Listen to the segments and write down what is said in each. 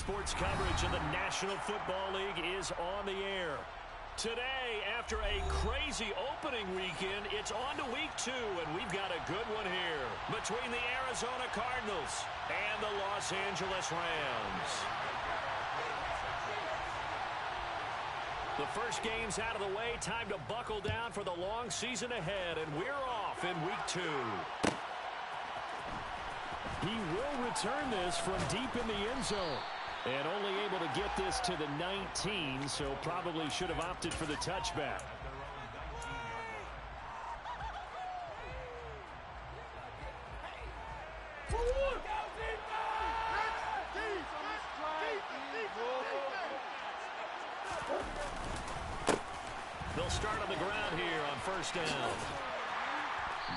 Sports coverage of the National Football League is on the air. Today, after a crazy opening weekend, it's on to week 2, and we've got a good one here between the Arizona Cardinals and the Los Angeles Rams. The first game's out of the way. Time to buckle down for the long season ahead, and we're off in week 2. He will return this from deep in the end zone. And only able to get this to the 19, so probably should have opted for the touchback. They'll start on the ground here on first down.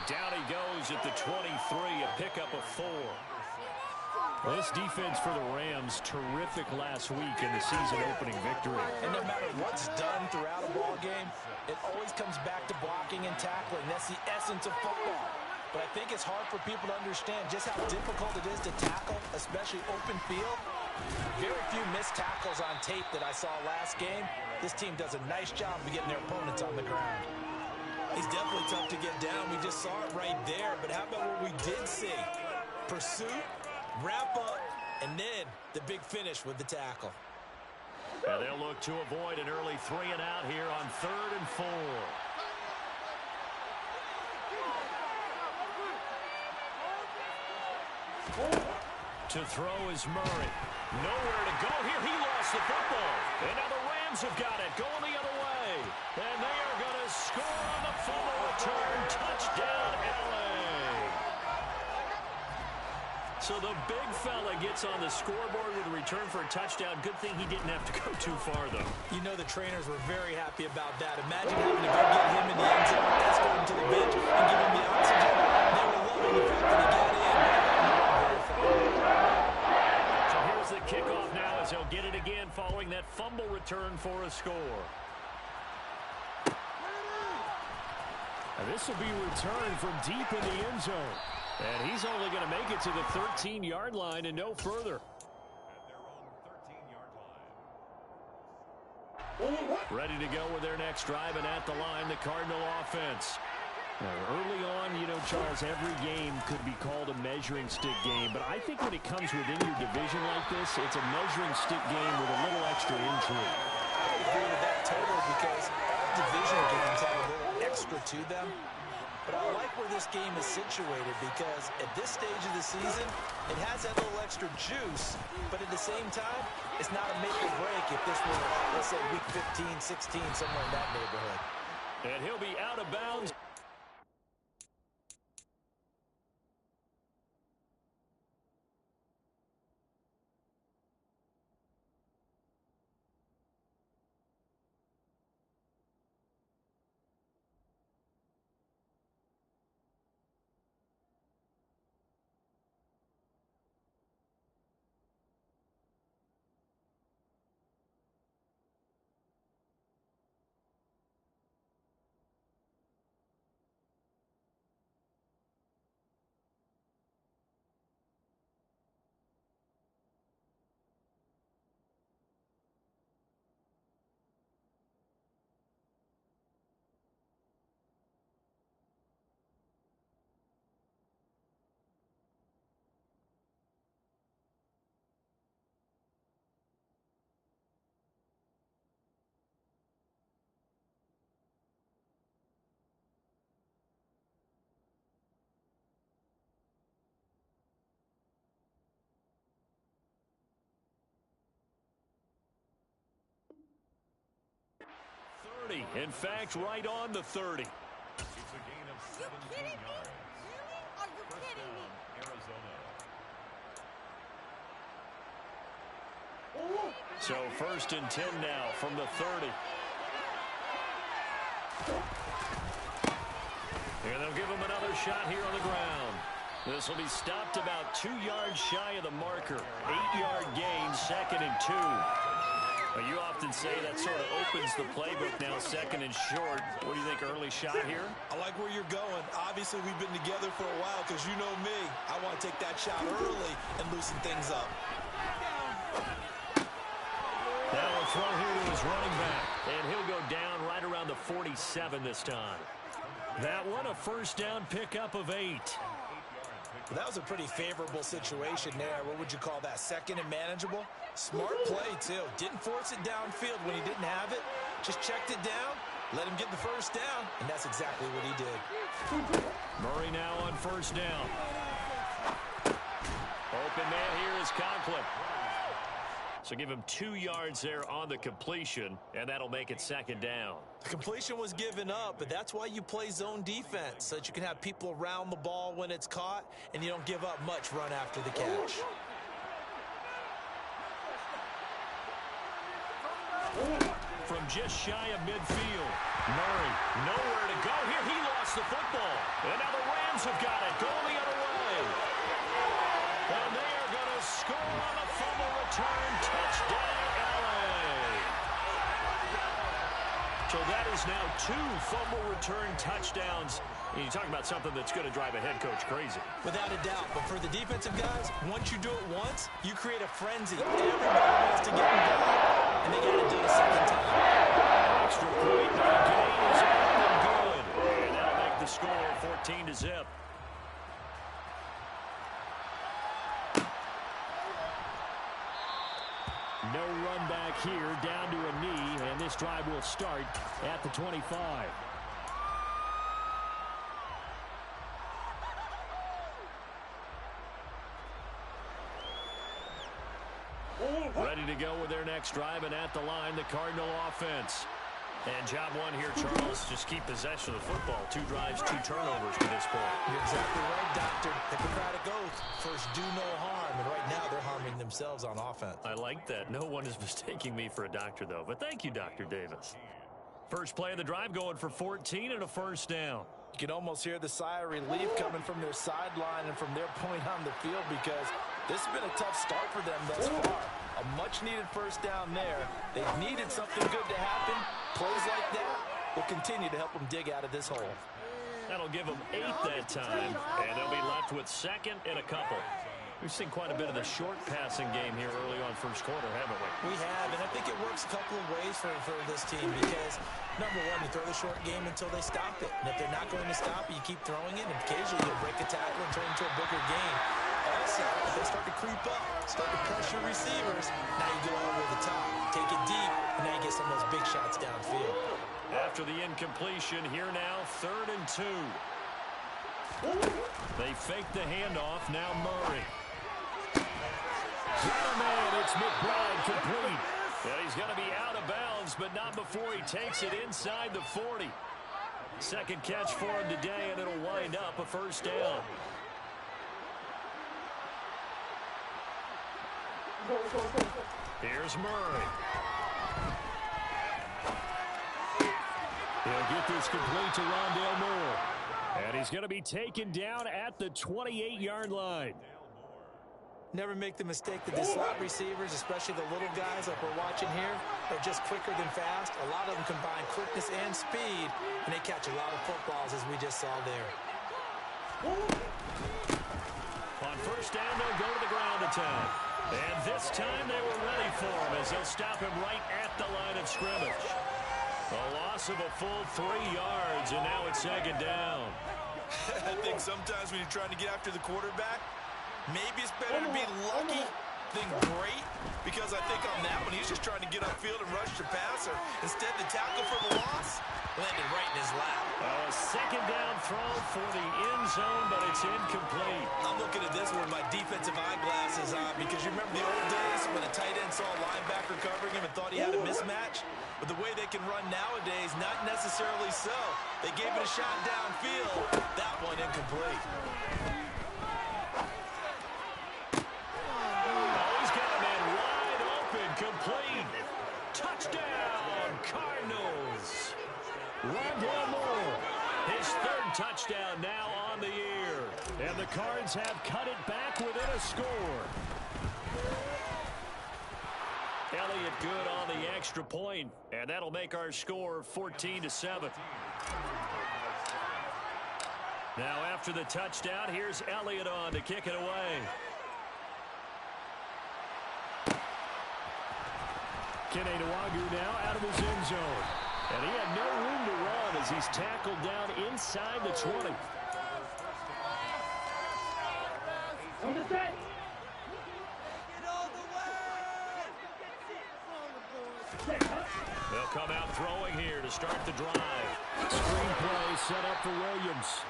Down he goes at the 23, a pickup of 4. This defense for the Rams, terrific last week in the season-opening victory. And no matter what's done throughout a ball game, it always comes back to blocking and tackling. That's the essence of football. But I think it's hard for people to understand just how difficult it is to tackle, especially open field. Very few missed tackles on tape that I saw last game. This team does a nice job of getting their opponents on the ground. He's definitely tough to get down. We just saw it right there. But how about what we did see? Pursuit, wrap up, and then the big finish with the tackle. And they'll look to avoid an early 3 and out here on 3rd and 4. To throw is Murray. Nowhere to go here. He lost the football. And now the Rams have got it going the other way. And they are going to score on the fumble return. Touchdown, LA. So the big fella gets on the scoreboard with a return for a touchdown. Good thing he didn't have to go too far, though. You know the trainers were very happy about that. Imagine having to go get him in the end zone, escort him to the bench, and give him the oxygen. They were loving the fact that he got in. So here's the kickoff now as he'll get it again following that fumble return for a score. And this will be returned from deep in the end zone. And he's only going to make it to the 13-yard line and no further. At their own 13-yard line. Ready to go with their next drive, and at the line, the Cardinal offense. Now, early on, you know, Charles, every game could be called a measuring stick game. But I think when it comes within your division like this, it's a measuring stick game with a little extra intrigue. I agree with that totally because division games have a little extra to them. But I like where this game is situated because at this stage of the season, it has that little extra juice, but at the same time, it's not a make or break if this were, let's say, week 15, 16, somewhere in that neighborhood. And he'll be out of bounds. In fact, right on the 30. It's a gain of 17 yards. Are you First kidding me? down, Arizona. So 1st and 10 now from the 30. And they'll give him another shot here on the ground. This will be stopped about 2 yards shy of the marker. 8-yard gain, 2nd and 2. Well, you often say that sort of opens the playbook now, 2nd and short. What do you think, early shot here? I like where you're going. Obviously, we've been together for a while because you know me. I want to take that shot early and loosen things up. throw here to his running back. And he'll go down right around the 47 this time. That one, a first down pickup of 8. That was a pretty favorable situation there. What would you call that? Second and manageable? Smart play, too. Didn't force it downfield when he didn't have it. Just checked it down, let him get the first down, and that's exactly what he did. Murray now on first down. Open man here is Conklin. So give him 2 yards there on the completion, and that'll make it second down. The completion was given up, but that's why you play zone defense, so that you can have people around the ball when it's caught, and you don't give up much run after the catch. From just shy of midfield, Murray nowhere to go here. He lost the football, and now the Rams have got it going the other way. And they are going to score on a fumble return. Touchdown, LA. So that is now 2 fumble return touchdowns. And you talk about something that's going to drive a head coach crazy. Without a doubt. But for the defensive guys, once you do it once, you create a frenzy. Everybody wants to get involved, and they got to do it a second time. Extra point, no gain is up and good. And that'll make the score 14-0. No run back here, down to a knee, and this drive will start at the 25. Ready to go with their next drive, and at the line, the Cardinal offense. And job one here, Charles, just keep possession of the football. 2 drives, 2 turnovers to this point. You're exactly right, Doctor. Hippocratic oath. First, do no harm. And right now, they're harming themselves on offense. I like that. No one is mistaking me for a doctor, though. But thank you, Dr. Davis. First play of the drive going for 14 and a first down. You can almost hear the sigh of relief coming from their sideline and from their point on the field, because this has been a tough start for them thus far. A much-needed first down there. They've needed something good to happen. Plays like that will continue to help them dig out of this hole. That'll give them 8 that time, and they'll be left with second and a couple. We've seen quite a bit of the short passing game here early on first quarter, haven't we? We have, and I think it works a couple of ways for this team, because, number one, you throw the short game until they stop it. And if they're not going to stop it, you keep throwing it, and occasionally you'll break a tackle and turn into a bigger game. Also, if they start to creep up, start to pressure receivers, now you go over the top, take it deep, and now you get some of those big shots downfield. After the incompletion, here now, 3rd and 2. They fake the handoff, now Murray. Got a man, it's McBride complete. And he's going to be out of bounds, but not before he takes it inside the 40. Second catch for him today, and it'll wind up a first down. Here's Murray. He'll get this complete to Rondale Moore. And he's going to be taken down at the 28-yard line. Never make the mistake that the slot receivers, especially the little guys like we're watching here, are just quicker than fast. A lot of them combine quickness and speed, and they catch a lot of footballs, as we just saw there. On first down, they'll go to the ground attack. And this time they were ready for him, as they'll stop him right at the line of scrimmage. A loss of a full 3 yards, and now it's second down. I think sometimes when you're trying to get after the quarterback, maybe it's better to be lucky than great, because I think on that one, he's just trying to get upfield and rush the passer. Instead, the tackle for the loss landed right in his lap. A second down throw for the end zone, but it's incomplete. I'm looking at this one with my defensive eyeglasses on, because you remember the old days when a tight end saw a linebacker covering him and thought he had a mismatch? But the way they can run nowadays, not necessarily so. They gave it a shot downfield. That one incomplete. Complete. Touchdown, Cardinals. Rondale Moore, his 3rd touchdown now on the year. And the Cards have cut it back within a score. Elliott good on the extra point, and that'll make our score 14-7. Now after the touchdown, here's Elliott on to kick it away. Kenny Nwagu now out of his end zone. And he had no room to run as he's tackled down inside the 20. They'll come out throwing here to start the drive. Screenplay set up for Williams.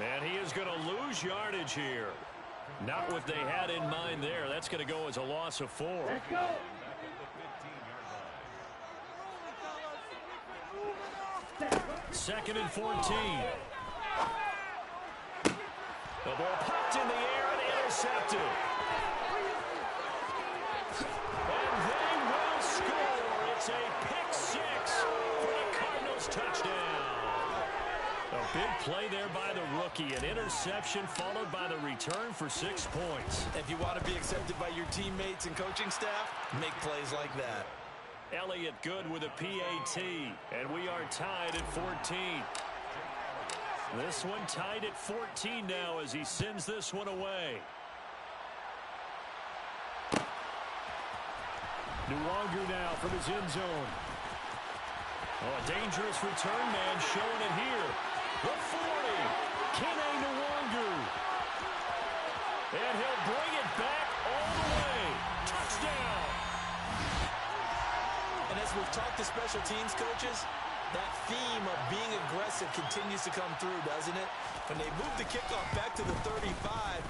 And he is going to lose yardage here. Not what they had in mind there. That's going to go as a loss of 4. Let's go. Second and 14. The ball popped in the air and intercepted. And they will score. It's a pick 6 for the Cardinals touchdown. A big play there by the rookie. An interception followed by the return for 6 points. If you want to be accepted by your teammates and coaching staff, make plays like that. Elliott good with a PAT. And we are tied at 14. This one tied at 14 now as he sends this one away. Nwagu now from his end zone. Oh, a dangerous return man showing it here. The 40. Kenny Nwagu. And he'll bring it back all the way. Touchdown. And as we've talked to special teams coaches, that theme of being aggressive continues to come through, doesn't it? When they moved the kickoff back to the 35,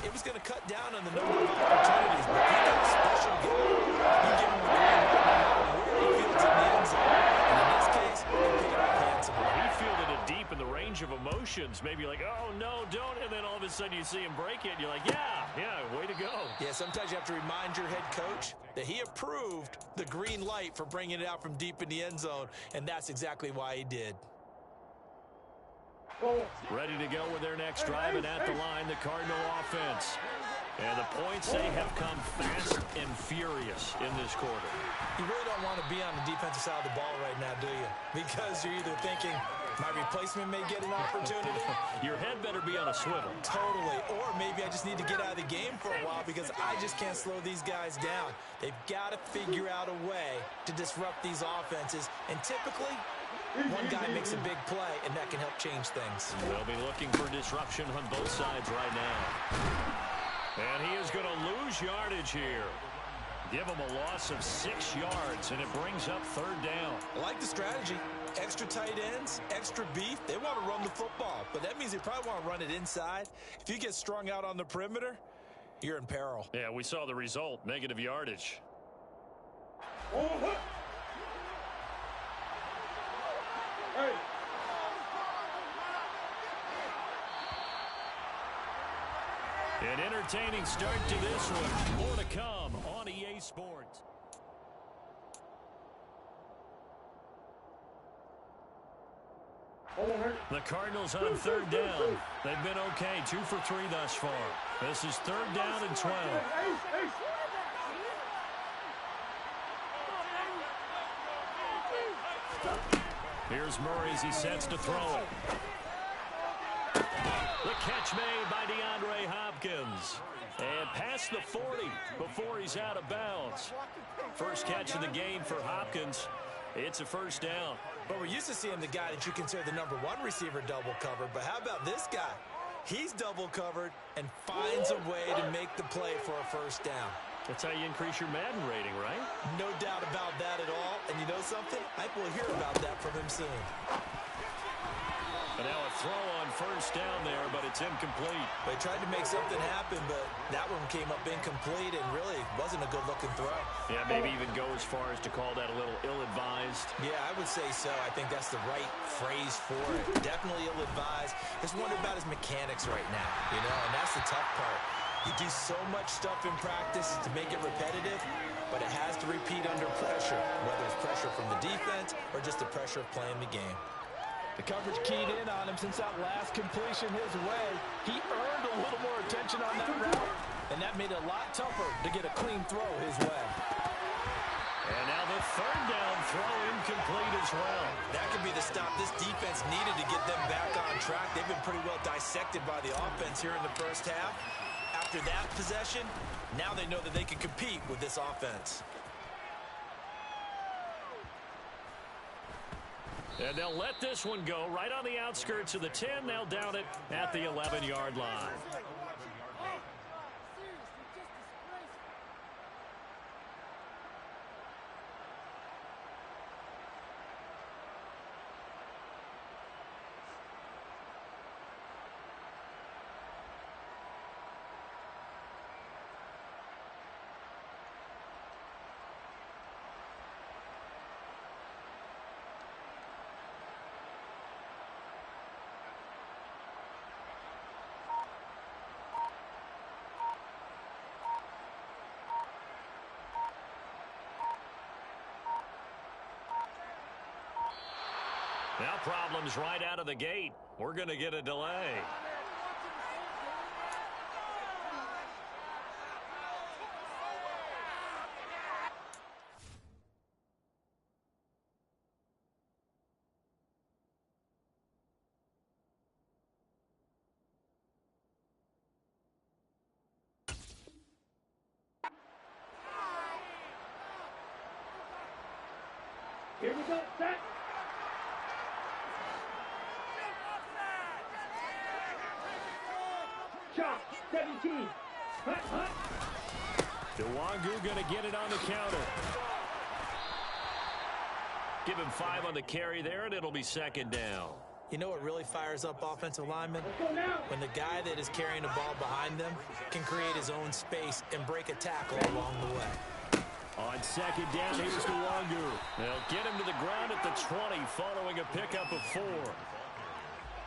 it was going to cut down on the number of opportunities. But he got a special guy. You give him a green light where he fields in the end zone. And in this case, he picked it up handsomely. He fielded it deep in the range of emotions. Maybe like, oh, no, don't. And then all of a sudden you see him break it. And you're like, yeah, way to go. Yeah, sometimes you have to remind your head coach that he approved the green light for bringing it out from deep in the end zone. And that's exactly why he did. Ready to go with their next drive, and at the line, the Cardinal offense. And the points, they have come fast and furious in this quarter. You really don't want to be on the defensive side of the ball right now, do you? Because you're either thinking, my replacement may get an opportunity. Your head better be on a swivel. Totally. Or maybe I just need to get out of the game for a while because I just can't slow these guys down. They've got to figure out a way to disrupt these offenses. And typically, one guy makes a big play, and that can help change things. They'll be looking for disruption on both sides right now. And he is going to lose yardage here. Give him a loss of 6 yards, and it brings up 3rd down. I like the strategy. Extra tight ends, extra beef. They want to run the football, but that means they probably want to run it inside. If you get strung out on the perimeter, you're in peril. Yeah, we saw the result, negative yardage. An entertaining start to this one. More to come on EA Sports. The Cardinals on 3rd down. They've been okay, 2 for 3 thus far. This is 3rd down and 12. Here's Murray as he sets to throw it. The catch made by DeAndre Hopkins. And past the 40 before he's out of bounds. First catch of the game for Hopkins. It's a 1st down. But we're used to seeing the guy that you consider the number 1 receiver double covered. But how about this guy? He's double covered and finds a way to make the play for a 1st down. That's how you increase your Madden rating, right? No doubt about that at all. And you know something? I think we'll hear about that from him soon. And now a throw on 1st down there, but it's incomplete. They tried to make something happen, but that one came up incomplete and really wasn't a good-looking throw. Yeah, maybe even go as far as to call that a little ill-advised. Yeah, I would say so. I think that's the right phrase for it. Definitely ill-advised. Just wonder about his mechanics right now, you know, and that's the tough part. You do so much stuff in practice to make it repetitive, but it has to repeat under pressure, whether it's pressure from the defense or just the pressure of playing the game. The coverage keyed in on him since that last completion his way. He earned a little more attention on that route, and that made it a lot tougher to get a clean throw his way. And now the 3rd down throw incomplete as well. That could be the stop this defense needed to get them back on track. They've been pretty well dissected by the offense here in the 1st half. After that possession, now they know that they can compete with this offense. And they'll let this one go right on the outskirts of the 10. They'll down it at the 11-yard line. Now problems right out of the gate. We're going to get a delay. Here we go, set. Shot, 17. Hut, hut. Nwangu going to get it on the counter. Give him 5 on the carry there, and it'll be second down. You know what really fires up offensive linemen? When the guy that is carrying the ball behind them can create his own space and break a tackle along the way. On second down, here's Nwangu. They'll get him to the ground at the 20 following a pickup of 4.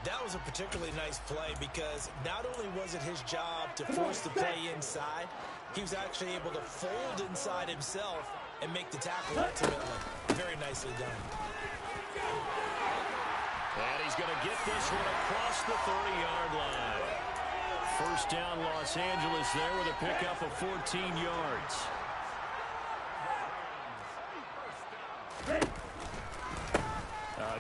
That was a particularly nice play because not only was it his job to force the play inside, he was actually able to fold inside himself and make the tackle ultimately. Very nicely done. And he's going to get this one across the 30-yard line. First down, Los Angeles there with a pickup of 14 yards.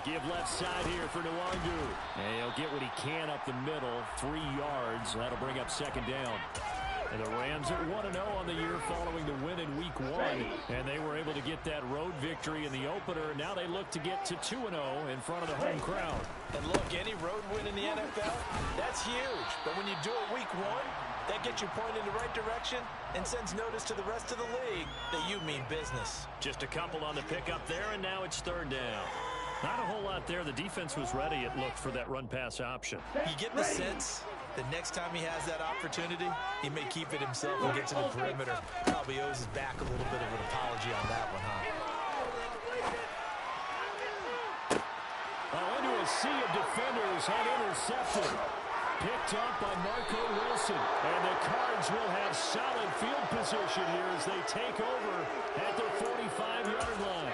Give left side here for Nwangu. And he'll get what he can up the middle, 3 yards. That'll bring up second down. And the Rams at 1-0 on the year following the win in Week 1. And they were able to get that road victory in the opener. Now they look to get to 2-0 in front of the home crowd. And look, any road win in the NFL, that's huge. But when you do it Week 1, that gets you pointed in the right direction and sends notice to the rest of the league that you mean business. Just a couple on the pickup there, and now it's third down. Not a whole lot there. The defense was ready, it looked, for that run-pass option. You get the sense that next time he has that opportunity, he may keep it himself and get to the perimeter. Probably owes his back a little bit of an apology on that one, huh? Into a sea of defenders and intercepted. Picked up by Marco Wilson. And the Cards will have solid field position here as they take over at their 45-yard line.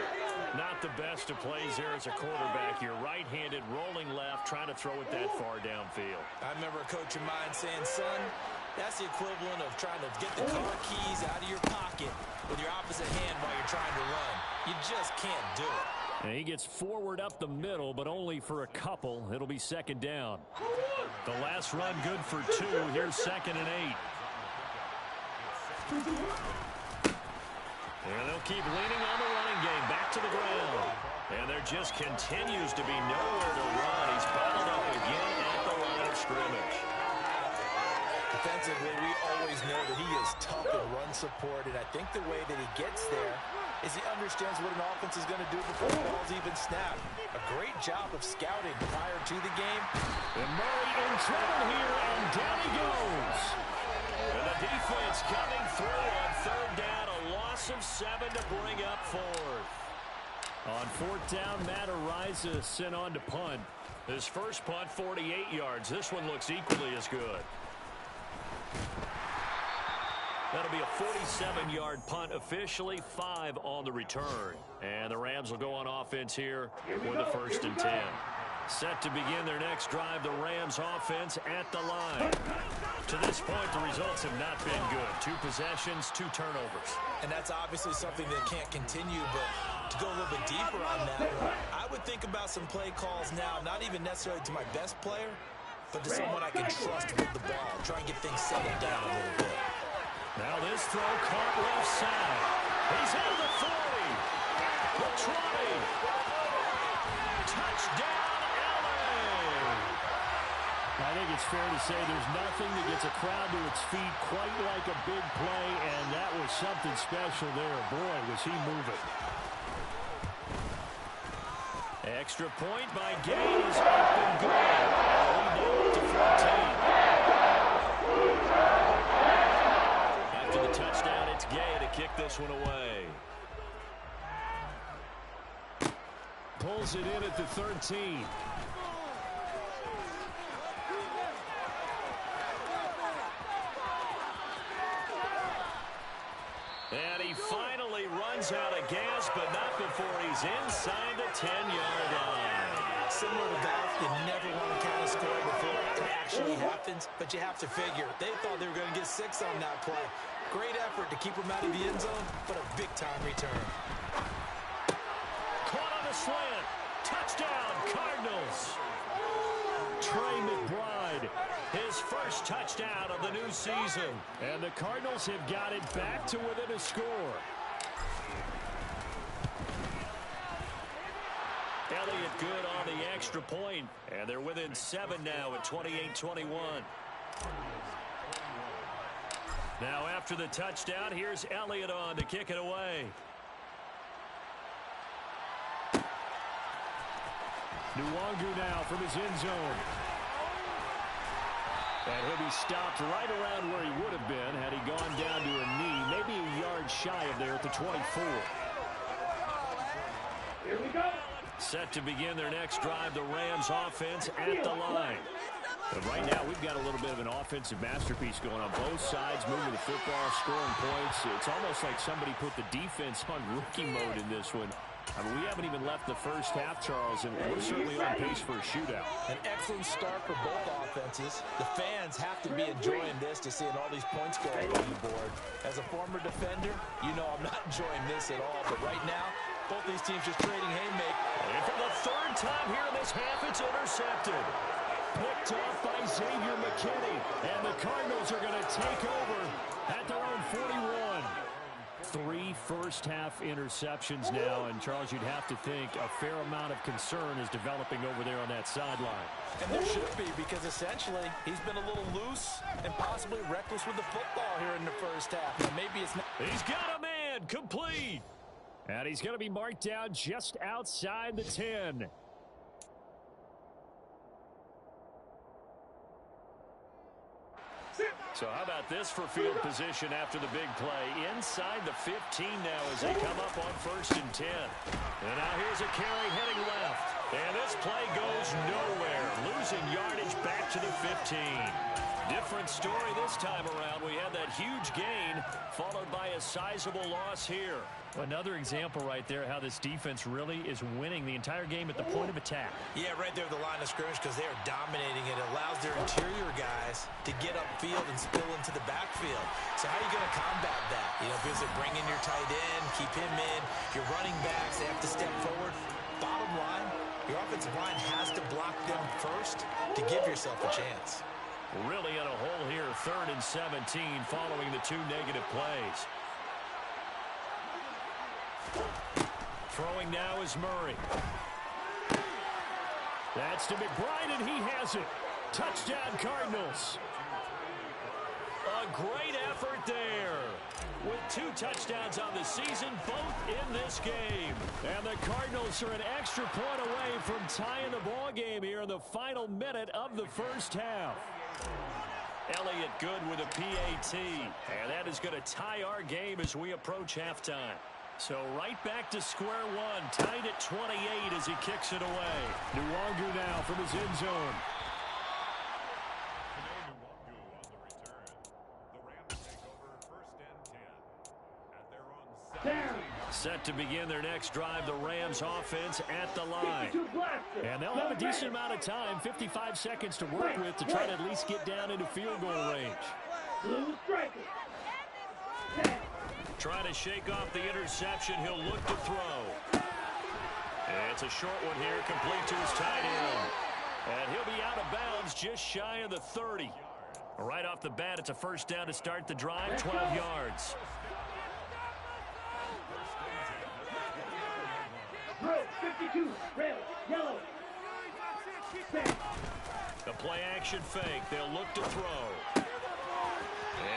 Not the best of plays there as a quarterback. You're right-handed, rolling left, trying to throw it that far downfield. I remember a coach of mine saying, son, that's the equivalent of trying to get the car keys out of your pocket with your opposite hand while you're trying to run. You just can't do it. And he gets forward up the middle, but only for a couple. It'll be second down. The last run good for 2. Here's second and 8. And they'll keep leaning on the running game. Back to the ground. And there just continues to be nowhere to run. He's bottled up again at the line of scrimmage. Defensively, we always know that he is tough in run support. And I think the way that he gets there is he understands what an offense is going to do before the ball's even snapped. A great job of scouting prior to the game. And Murray in trouble here, and down he goes. And the defense coming through on third down. A loss of 7 to bring up fourth. On fourth down, Matt Araiza sent on to punt. His first punt, 48 yards. This one looks equally as good. That'll be a 47-yard punt, officially 5 on the return. And the Rams will go on offense here with a 1st and 10. Set to begin their next drive, the Rams offense at the line. To this point, the results have not been good. 2 possessions, 2 turnovers. And that's obviously something that can't continue, but to go a little bit deeper on that, I would think about some play calls now, not even necessarily to my best player, but to someone I can trust with the ball. Try and get things settled down a little bit. Now this throw caught left side. He's at the 40. The 20. it's fair to say there's nothing that gets a crowd to its feet quite like a big play, and that was something special there. Boy, was he moving. Extra point by Gay is up and good. Lead now up to 14. After the touchdown, it's Gay to kick this one away. Pulls it in at the 13. And he finally runs out of gas, but not before he's inside the 10-yard line. Similar to golf, you never want to count a score before it actually happens, but you have to figure. They thought they were going to get 6 on that play. Great effort to keep them out of the end zone, but a big-time return. Caught on the slant. Touchdown, Cardinals. Trey McBride, his first touchdown of the new season. And the Cardinals have got it back to within a score. Elliott good on the extra point. And they're within 7 now at 28-21. Now after the touchdown, here's Elliott on to kick it away. Nwangu now from his end zone. And he'll be stopped right around where he would have been had he gone down to a knee, maybe a yard shy of there at the 24. Here we go. Set to begin their next drive, the Rams offense at the line. But right now, we've got a little bit of an offensive masterpiece going on both sides, moving the football, scoring points. It's almost like somebody put the defense on rookie mode in this one. I mean, we haven't even left the first half, Charles, and we're certainly on pace for a shootout. An excellent start for both offenses. The fans have to be enjoying this to seeing all these points going on the board. As a former defender, you know I'm not enjoying this at all. But right now, both these teams just trading haymakers. And for the third time here in this half, it's intercepted. Picked off by Xavier McKinney. And the Cardinals are going to take over at their own 41. 3 first-half interceptions now, and Charles, you'd have to think a fair amount of concern is developing over there on that sideline. And there should be, because essentially he's been a little loose and possibly reckless with the football here in the first half. Now, maybe it's not. He's got a man, complete. And he's going to be marked down just outside the 10. So how about this for field position after the big play? Inside the 15 now as they come up on 1st and 10. And now here's a carry heading left. And this play goes nowhere. Losing yardage back to the 15. Different story this time around. We had that huge gain followed by a sizable loss here. Another example right there how this defense really is winning the entire game at the point of attack. Yeah, right there at the line of scrimmage because they are dominating it. It allows their interior guys to get upfield and spill into the backfield. So how are you going to combat that? You know, because they bring in your tight end, keep him in. Your running backs, they have to step forward. Bottom line, your offensive line has to block them first to give yourself a chance. Really in a hole here, 3rd and 17 following the 2 negative plays. Throwing now is Murray. That's to McBride, and he has it. Touchdown, Cardinals. A great effort there. With 2 touchdowns on the season, both in this game. And the Cardinals are an extra point away from tying the ball game here in the final minute of the first half. Elliott good with a PAT. And that is going to tie our game as we approach halftime. So right back to square one, tied at 28 as he kicks it away. Nwangu now from his end zone. Set to begin their next drive, the Rams offense at the line. And they'll have a decent amount of time, 55 seconds to work with to try to at least get down into field goal range. Trying to shake off the interception. He'll look to throw. And it's a short one here, complete to his tight end. And he'll be out of bounds just shy of the 30. Right off the bat, it's a first down to start the drive, 12 yards. Bro, 52, red, yellow. Set. The play-action fake. They'll look to throw.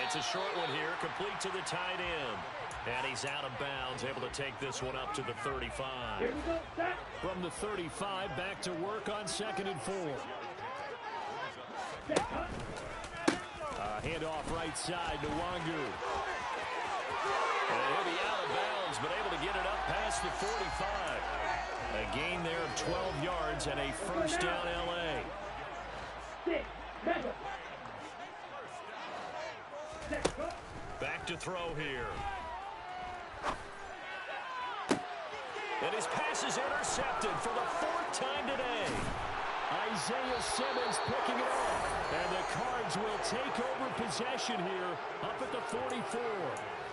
It's a short one here, complete to the tight end. And he's out of bounds, able to take this one up to the 35. From the 35, back to work on 2nd and 4. Handoff right side to Wangu. And he'll be out of bounds, but able to get it up past the 45. A gain there of 12 yards and a first down L.A. Back to throw here. And his pass is intercepted for the 4th time today. Isaiah Simmons picking it up. And the Cards will take over possession here up at the 44.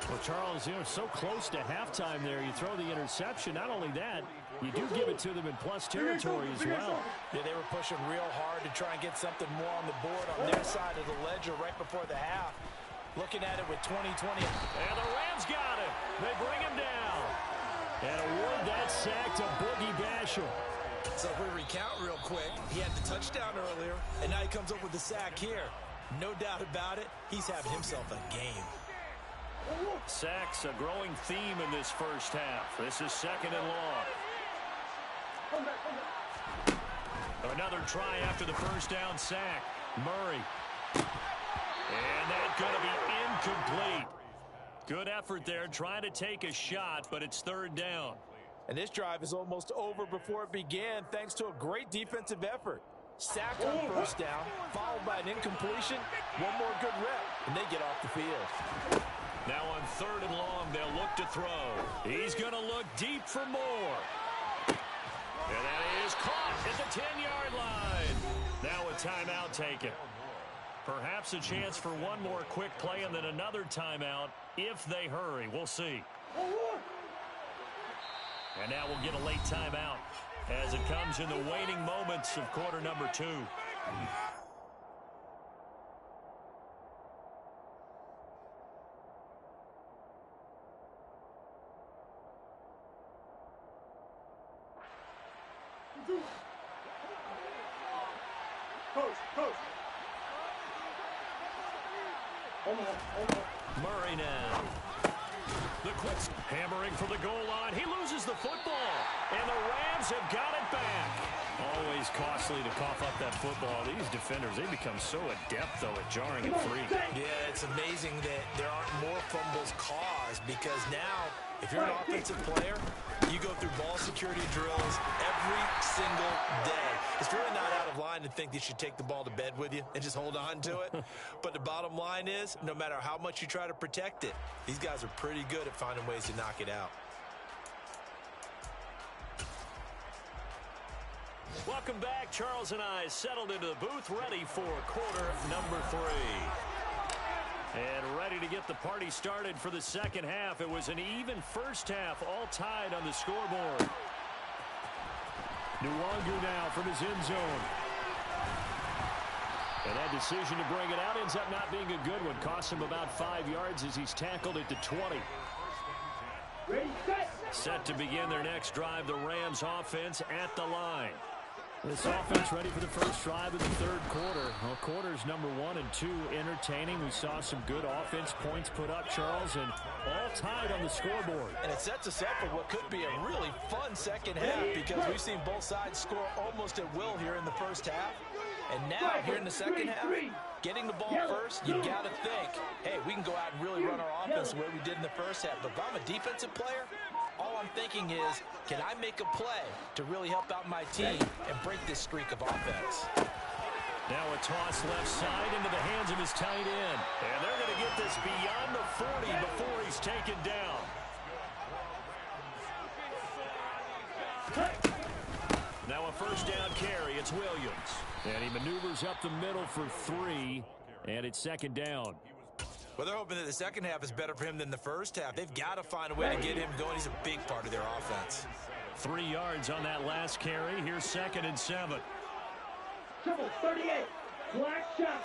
Well, Charles, so close to halftime there. You throw the interception. Not only that, you do give it to them in plus territory as well. Yeah, they were pushing real hard to try and get something more on the board on their side of the ledger right before the half. Looking at it with 2020. And the Rams got him. They bring him down. And award that sack to Boogie Basham. So if we recount real quick, he had the touchdown earlier, and now he comes up with the sack here. No doubt about it, he's having himself a game. Sacks, a growing theme in this first half. This is 2nd and long. Another try after the first down sack. Murray. And that's going to be incomplete. Good effort there, trying to take a shot, but it's 3rd down. And this drive is almost over before it began, thanks to a great defensive effort. Sacked on 1st down, followed by an incompletion. One more good rep, and they get off the field. Now on 3rd and long, they'll look to throw. He's going to look deep for more. And that is caught at the 10-yard line. Now a timeout taken. Perhaps a chance for one more quick play and then another timeout if they hurry. We'll see. And now we'll get a late timeout as it comes in the waning moments of quarter number 2. Coach. Murray now. The quick hammering for the goal line. He loses the football. And the Rams have got it back. Always costly to cough up that football. These defenders, they become so adept, though, at jarring it free. Yeah, it's amazing that there aren't more fumbles caused because now, if you're an offensive player, you go through ball security drills every single day. It's really not out of line to think that you should take the ball to bed with you and just hold on to it. But the bottom line is, no matter how much you try to protect it, these guys are pretty good at finding ways to knock it out. Welcome back. Charles and I settled into the booth, ready for quarter number 3. And ready to get the party started for the second half. It was an even first half, all tied on the scoreboard. Nwangu now from his end zone. And that decision to bring it out ends up not being a good one. Costs him about 5 yards as he's tackled at the 20. Set to begin their next drive, the Rams offense at the line. This offense ready for the first drive of the 3rd quarter. Well, quarters number 1 and 2 entertaining. We saw some good offense points put up, Charles, and all tied on the scoreboard. And it sets us up for what could be a really fun second half because we've seen both sides score almost at will here in the first half. And now, here in the second half, getting the ball first, you got to think, hey, we can go out and really run our offense the way we did in the first half. But if I'm a defensive player, all I'm thinking is, can I make a play to really help out my team and break this streak of offense? Now a toss left side into the hands of his tight end. And they're going to get this beyond the 40 before he's taken down. Now a first down carry. It's Williams. And he maneuvers up the middle for 3. And it's 2nd down. Well, they're hoping that the second half is better for him than the first half. They've got to find a way to get him going. He's a big part of their offense. 3 yards on that last carry. Here's 2nd and 7. Triple 38. Black shot.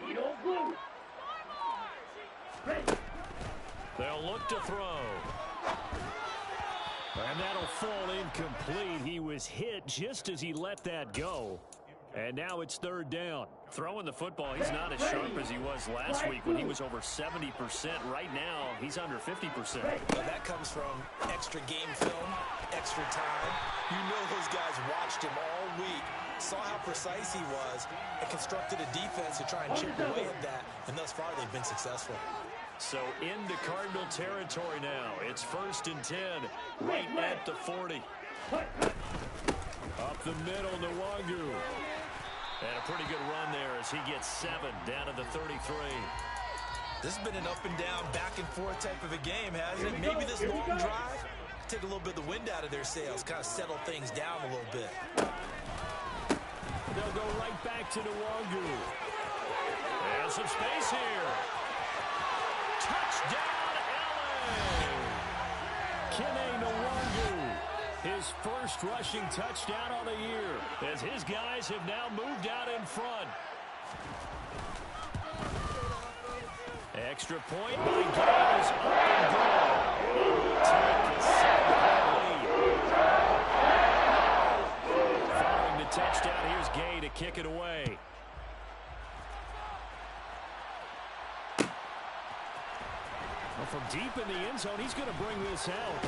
Needle blue. Ready. They'll look to throw. And that'll fall incomplete. He was hit just as he let that go. And now it's third down. Throwing the football, he's not as sharp as he was last week when he was over 70%. Right now, he's under 50%. Well, that comes from extra game film, extra time. You know those guys watched him all week, saw how precise he was, and constructed a defense to try and chip away at that. And thus far, they've been successful. So into Cardinal territory now. It's 1st and 10, right at the 40. Up the middle, Nwangu. And a pretty good run there as he gets 7 down to the 33. This has been an up and down, back and forth type of a game, hasn't it? Maybe this long drive take a little bit of the wind out of their sails, kind of settle things down a little bit. They'll go right back to Nwangu. And some space here. Touchdown, LA! Kene Nwangu. His first rushing touchdown on the year as his guys have now moved out in front. Extra point by Gale is up and good. He will take a 7-point lead. Following the touchdown, here's Gay to kick it away. Well, from deep in the end zone, he's going to bring this out.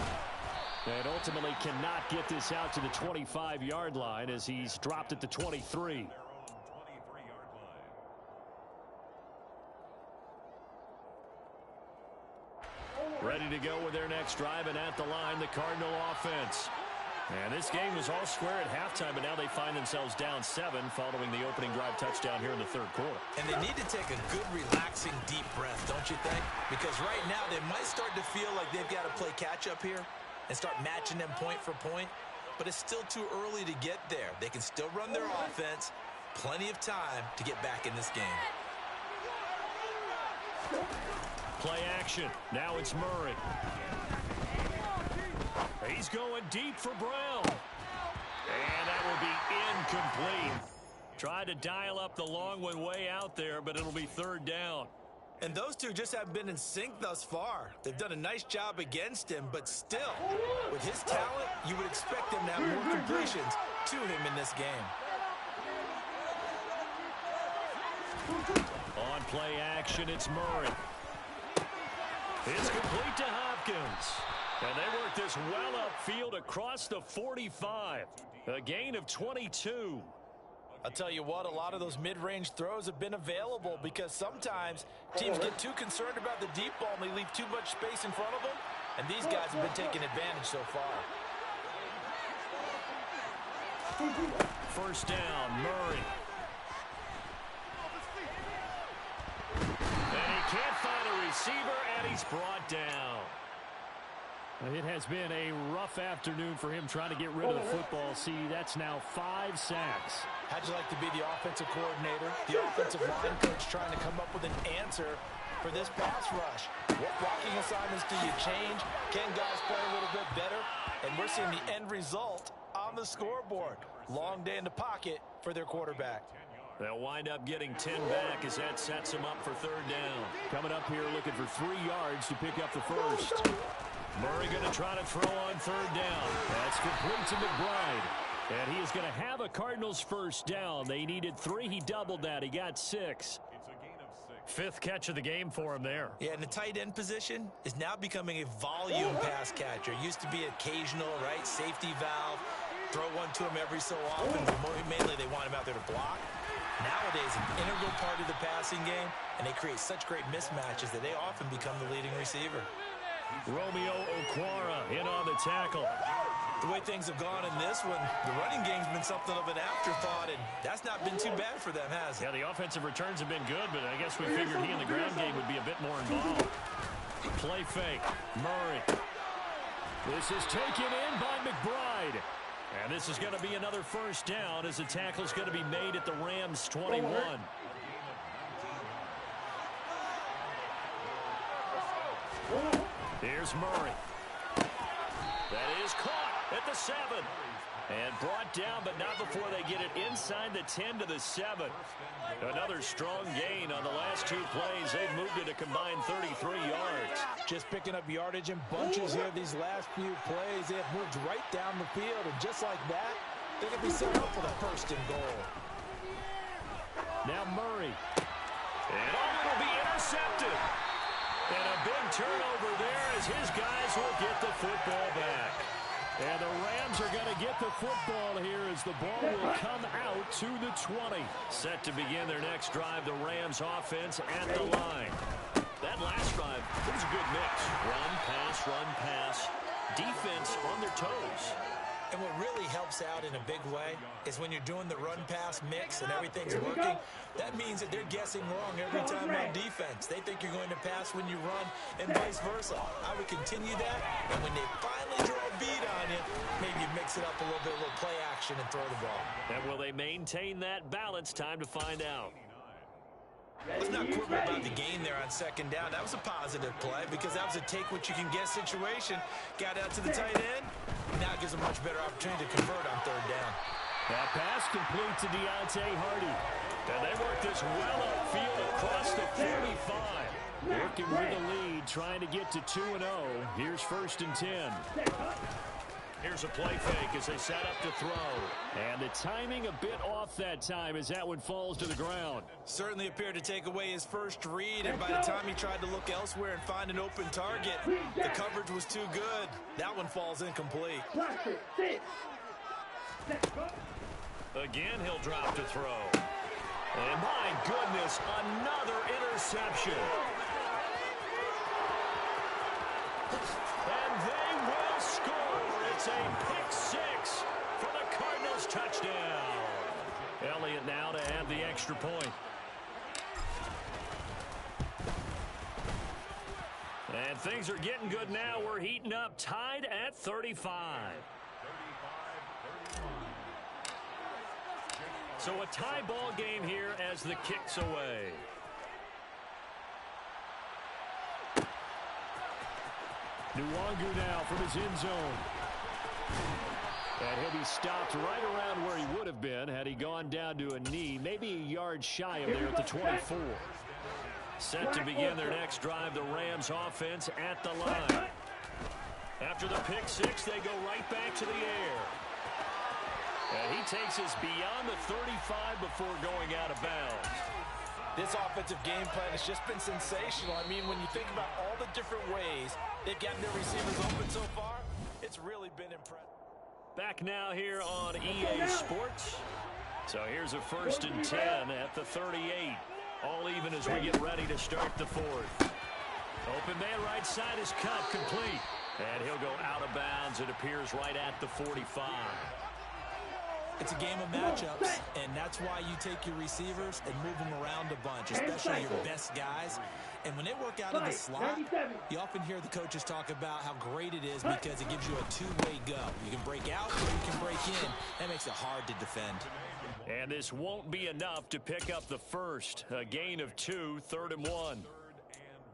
And ultimately cannot get this out to the 25-yard line as he's dropped at the 23. Their own 23-yard line. Ready to go with their next drive, and at the line, the Cardinal offense. And this game was all square at halftime, but now they find themselves down 7 following the opening drive touchdown here in the third quarter. And they need to take a good, relaxing, deep breath, don't you think? Because right now they might start to feel like they've got to play catch-up here and start matching them point for point. But it's still too early to get there. They can still run their offense. Plenty of time to get back in this game. Play action. Now it's Murray. He's going deep for Brown. And that will be incomplete. Tried to dial up the long one way out there, but it'll be third down. And those two just haven't been in sync thus far. They've done a nice job against him, but still, with his talent, you would expect them to have more completions to him in this game. On play action, it's Murray. It's complete to Hopkins. And they work this well upfield across the 45. A gain of 22. I'll tell you what, a lot of those mid-range throws have been available because sometimes teams get too concerned about the deep ball and they leave too much space in front of them. And these guys have been taking advantage so far. First down, Murray. And he can't find a receiver, and he's brought down. It has been a rough afternoon for him trying to get rid of the football. See, that's now 5 sacks. How'd you like to be the offensive coordinator, the offensive line coach trying to come up with an answer for this pass rush? What blocking assignments do you change? Can guys play a little bit better? And we're seeing the end result on the scoreboard. Long day in the pocket for their quarterback. They'll wind up getting 10 back as that sets them up for third down. Coming up here looking for 3 yards to pick up the first. Murray going to try to throw on third down. That's complete to McBride. And he is going to have a Cardinals first down. They needed 3. He doubled that. He got 6. It's a gain of 6. 5th catch of the game for him there. Yeah, and the tight end position is now becoming a volume pass catcher. Used to be occasional, right? Safety valve. Throw one to him every so often, but mainly they want him out there to block. Nowadays, an integral part of the passing game, and they create such great mismatches that they often become the leading receiver. Romeo Okwara in on the tackle. The way things have gone in this one, the running game's been something of an afterthought, and that's not been too bad for them, has it? Yeah, the offensive returns have been good, but I guess we figured he in the ground game would be a bit more involved. Play fake. Murray. This is taken in by McBride. And this is going to be another first down as the tackle's going to be made at the Rams' 21. Here's Murray. That is caught. at the 7. And brought down, but not before they get it inside the 10 to the 7. Another strong gain on the last 2 plays. They've moved it a combined 33 yards. Just picking up yardage in bunches here these last few plays. They have moved right down the field, and just like that, they're going to be set up for the 1st and goal. Now Murray. And it'll be intercepted. And a big turnover there as his guys will get the football back. And the Rams are going to get the football here as the ball will come out to the 20. Set to begin their next drive, the Rams offense at the line. That last drive, it was a good mix. Run, pass, defense on their toes. And what really helps out in a big way is when you're doing the run-pass mix and everything's working, that means that they're guessing wrong every time on defense. They think you're going to pass when you run and vice versa. I would continue that, and when they finally draw a beat on you, maybe mix it up a little bit, a little play action and throw the ball. And will they maintain that balance? Time to find out. Let's not quibble about the gain there on 2nd down. That was a positive play because that was a take-what-you-can-get situation. Got out to the tight end. Now it gives them a much better opportunity to convert on 3rd down. That pass complete to Deontay Hardy. And they work this well upfield across the 45. Working with the lead, trying to get to 2-0. Here's 1st and 10. Here's a play fake as they set up to throw. And the timing a bit off that time as that one falls to the ground. Certainly appeared to take away his first read, and by the time he tried to look elsewhere and find an open target, the coverage was too good. That one falls incomplete. Again, he'll drop to throw. And my goodness, another interception. And they will score. It's a pick 6 for the Cardinals touchdown. Elliott now to add the extra point. And things are getting good now. We're heating up, tied at 35. So a tie ball game here as the kick's away. Nwangu now from his end zone. And he'll be stopped right around where he would have been had he gone down to a knee, maybe a yard shy of there at the 24. Set to begin their next drive, the Rams offense at the line. After the pick 6, they go right back to the air. And he takes us beyond the 35 before going out of bounds. This offensive game plan has just been sensational. I mean, when you think about all the different ways they've gotten their receivers open so far, it's really been impressive. Back now here on EA Sports. So here's a 1st and 10 at the 38. All even as we get ready to start the 4th. Open man right side is cut complete. And he'll go out of bounds. It appears right at the 45. It's a game of matchups, and that's why you take your receivers and move them around a bunch, especially your best guys. And when they work out of the slot, you often hear the coaches talk about how great it is because it gives you a two-way go. You can break out or you can break in. That makes it hard to defend. And this won't be enough to pick up the first. A gain of 2, 3rd and 1.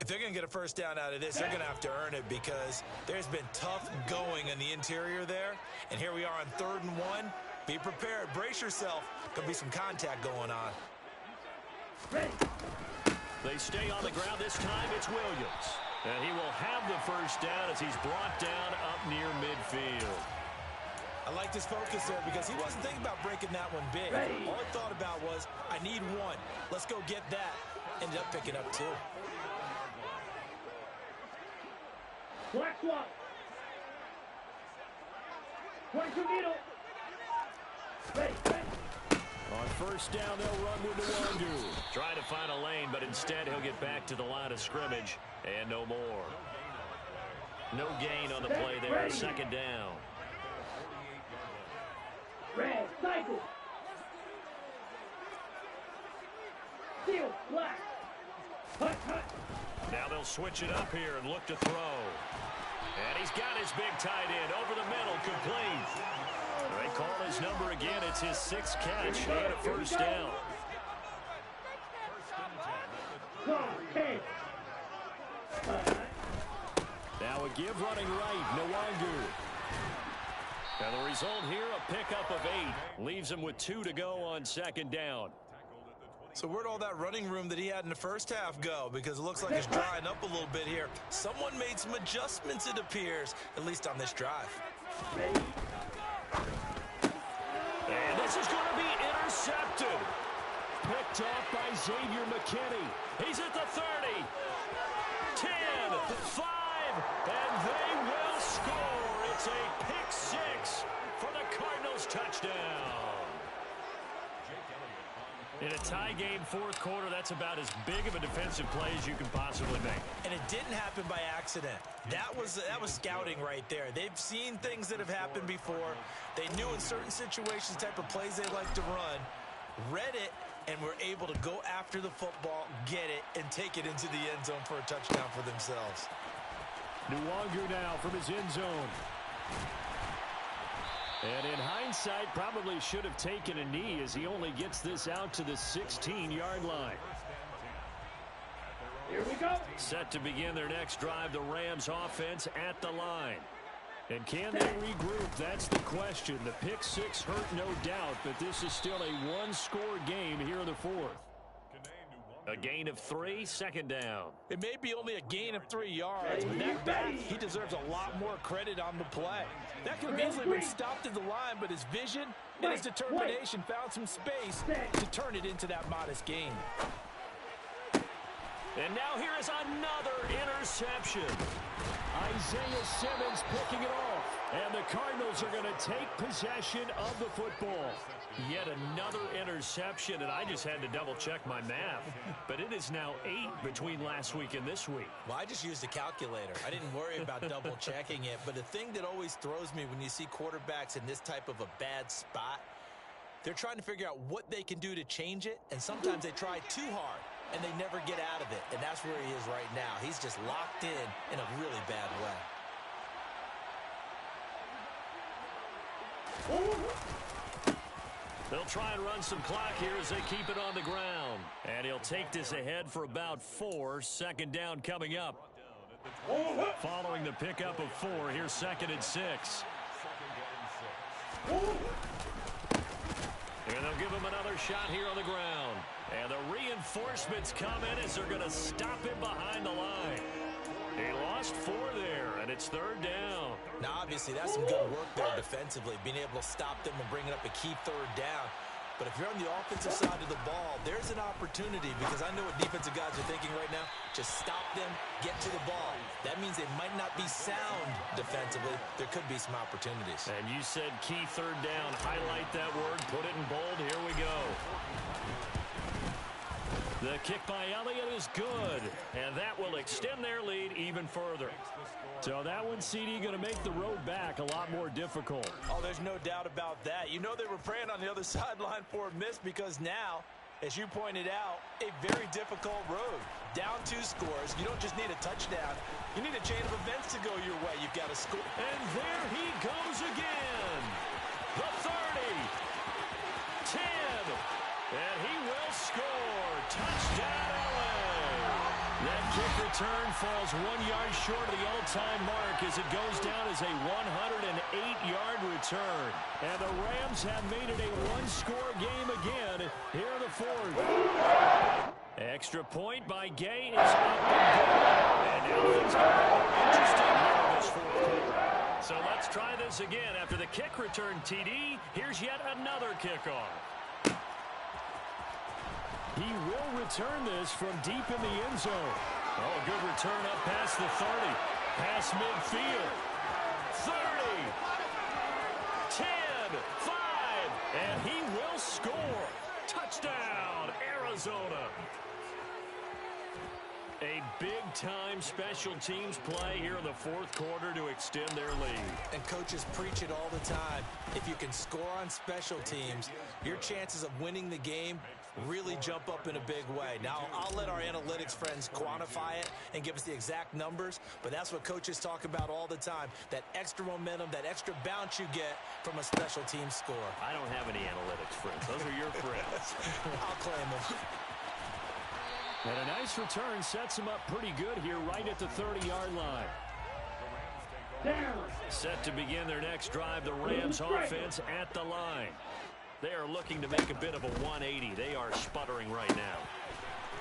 If they're going to get a first down out of this, they're going to have to earn it because there's been tough going in the interior there. And here we are on 3rd and 1. Be prepared. Brace yourself. Going to be some contact going on. They stay on the ground. This time it's Williams. And he will have the first down as he's brought down up near midfield. I like his focus there because he wasn't thinking about breaking that one big. All he thought about was, I need one. Let's go get that. Ended up picking up 2. Black swap. 22 needle. Ready. On first down, they'll run with Nwangu. Try to find a lane, but instead he'll get back to the line of scrimmage. And no more. No gain on the play there. 2nd down. Red, cycle. Steel, black. Hut. Now they'll switch it up here and look to throw. And he's got his big tight end over the middle, complete. They call his number again. It's his 6th catch and a first down. Now a give running right, Nwangu. And the result here, a pickup of 8. Leaves him with 2 to go on second down. So where'd all that running room that he had in the first half go? Because it looks like it's drying up a little bit here. Someone made some adjustments, it appears, at least on this drive. And this is going to be intercepted. Picked off by Xavier McKinney. He's at the 30. 10, 5, and they will score. It's a pick 6 for the Cardinals touchdown. In a tie game, fourth quarter, that's about as big of a defensive play as you can possibly make. And it didn't happen by accident. That was scouting right there. They've seen things that have happened before. They knew in certain situations the type of plays they like to run, read it, and were able to go after the football, get it, and take it into the end zone for a touchdown for themselves. Nwangu now from his end zone. And in hindsight, probably should have taken a knee as he only gets this out to the 16-yard line. Here we go. Set to begin their next drive, the Rams offense at the line. And can they regroup? That's the question. The pick 6 hurt, no doubt, but this is still a one-score game here in the fourth. A gain of 3, second down. It may be only a gain of 3 yards, but that back, he deserves a lot more credit on the play. That could have easily been stopped at the line, but his vision and his determination found some space to turn it into that modest gain. And now here is another interception. Isaiah Simmons picking it off. And the Cardinals are going to take possession of the football. Yet another interception, and I just had to double-check my math. But it is now 8 between last week and this week. Well, I just used a calculator. I didn't worry about double-checking it. But the thing that always throws me when you see quarterbacks in this type of a bad spot, they're trying to figure out what they can do to change it, and sometimes they try too hard, and they never get out of it. And that's where he is right now. He's just locked in a really bad way. They'll try and run some clock here as they keep it on the ground. And he'll take this ahead for about 4. Second down coming up. Following the pickup of 4, here's second and 6. And they'll give him another shot here on the ground. And the reinforcements come in as they're going to stop him behind the line. He lost 4 there, and it's third down. Now, obviously, that's some good work there defensively, being able to stop them and bringing up a key third down. But if you're on the offensive side of the ball, there's an opportunity, because I know what defensive guys are thinking right now. Just stop them, get to the ball. That means they might not be sound defensively. There could be some opportunities. And you said key third down. Highlight that word. Put it in bold. Here we go. The kick by Elliott is good, and that will extend their lead even further. So that one, CD, going to make the road back a lot more difficult. Oh, there's no doubt about that. You know they were praying on the other sideline for a miss, because now, as you pointed out, a very difficult road. Down 2 scores. You don't just need a touchdown. You need a chain of events to go your way. You've got to score. And there he goes again. The 30. 10. And he will score. Touchdown, LA. That kick return falls 1 yard short of the all-time mark as it goes down as a 108-yard return. And the Rams have made it a one-score game again here in the fourth. Extra point by Gay is up and good. And now things are interesting here in this fourth quarter. So let's try this again. After the kick return, TD, here's yet another kickoff. He will return this from deep in the end zone. Oh, good return up past the 30. Past midfield. 30. 10. 5. And he will score. Touchdown, Arizona. A big-time special teams play here in the fourth quarter to extend their lead. And coaches preach it all the time. If you can score on special teams, your chances of winning the game really jump up in a big way. Now, I'll let our analytics friends quantify it and give us the exact numbers, but that's what coaches talk about all the time, that extra momentum, that extra bounce you get from a special team score. I don't have any analytics friends. Those are your friends. I'll claim them. And a nice return sets him up pretty good here right at the 30-yard line. Down. Set to begin their next drive, the Rams offense at the line. They are looking to make a bit of a 180. They are sputtering right now.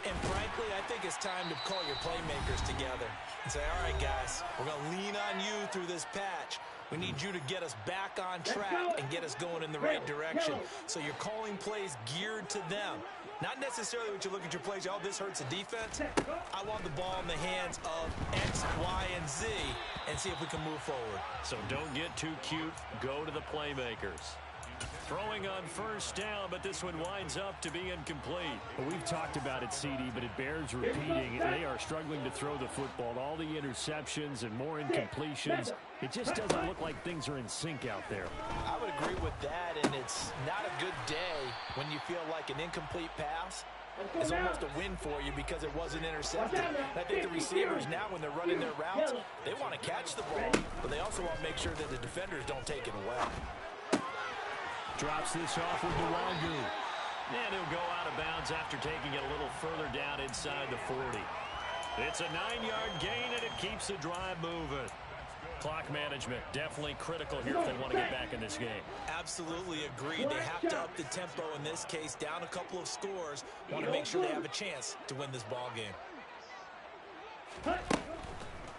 And frankly, I think it's time to call your playmakers together and say, all right, guys, we're going to lean on you through this patch. We need you to get us back on track and get us going in the right direction. So you're calling plays geared to them. Not necessarily what you look at your plays, oh, this hurts the defense. I want the ball in the hands of X, Y, and Z and see if we can move forward. So don't get too cute. Go to the playmakers. Throwing on first down, but this one winds up to be incomplete. Well, we've talked about it, CD, but it bears repeating. They are struggling to throw the football. All the interceptions and more incompletions. It just doesn't look like things are in sync out there. I would agree with that, and it's not a good day when you feel like an incomplete pass is almost a win for you because it wasn't intercepted. And I think the receivers now, when they're running their routes, they want to catch the ball, but they also want to make sure that the defenders don't take it away. Drops this off with Nwangu. And he'll go out of bounds after taking it a little further down inside the 40. It's a 9-yard gain, and it keeps the drive moving. Clock management definitely critical here if they want to get back in this game. Absolutely agreed. They have to up the tempo in this case, down a couple of scores. Want to make sure they have a chance to win this ball game.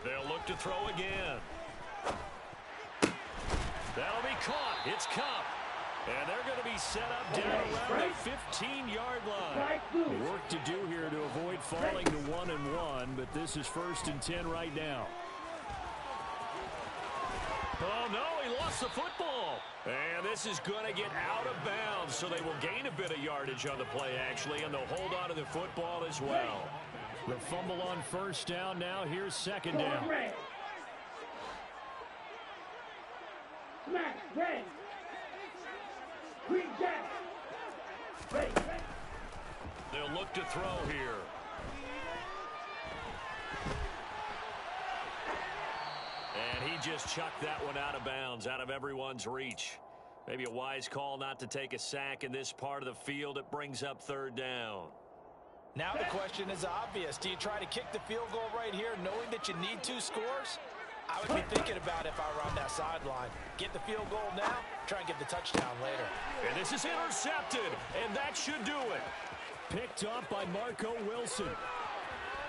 They'll look to throw again. That'll be caught. It's Cup. And they're going to be set up down around the 15-yard line. Work to do here to avoid falling to 1-1, but this is 1st and 10 right now. Oh, no, he lost the football. And this is going to get out of bounds, so they will gain a bit of yardage on the play, actually, and they'll hold on to the football as well. The fumble on first down now. Here's second down. Smack, red. Green jack. Red. They'll look to throw here. And he just chucked that one out of bounds, out of everyone's reach. Maybe a wise call not to take a sack in this part of the field. It brings up third down. Now the question is obvious. Do you try to kick the field goal right here knowing that you need 2 scores? I would be thinking about if I were on that sideline. Get the field goal now, try and get the touchdown later. And this is intercepted, and that should do it. Picked up by Marco Wilson.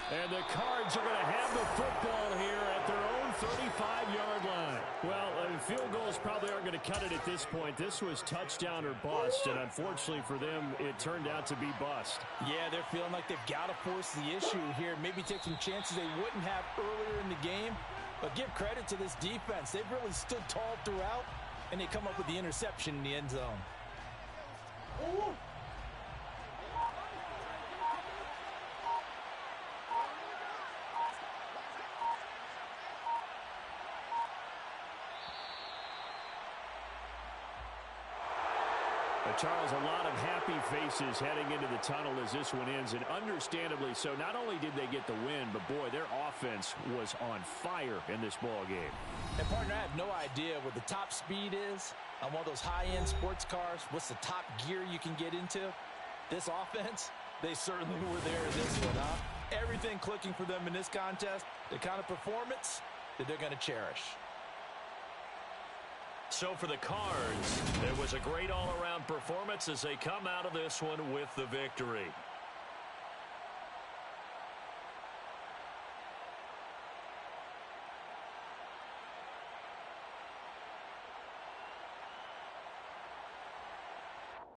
And the Cards are going to have the football here at their own 35-yard line. Well, field goals probably aren't going to cut it at this point. This was touchdown or bust, and unfortunately for them, it turned out to be bust. Yeah, they're feeling like they've got to force the issue here. Maybe take some chances they wouldn't have earlier in the game. But give credit to this defense. They've really stood tall throughout, and they come up with the interception in the end zone. Charles, a lot of happy faces heading into the tunnel as this one ends, and understandably so. Not only did they get the win, but boy, their offense was on fire in this ball game. And partner, I have no idea what the top speed is on one of those high-end sports cars. What's the top gear you can get into? This offense, they certainly were there in this one, huh? Everything clicking for them in this contest, the kind of performance that they're going to cherish. So for the Cards, it was a great all-around performance as they come out of this one with the victory.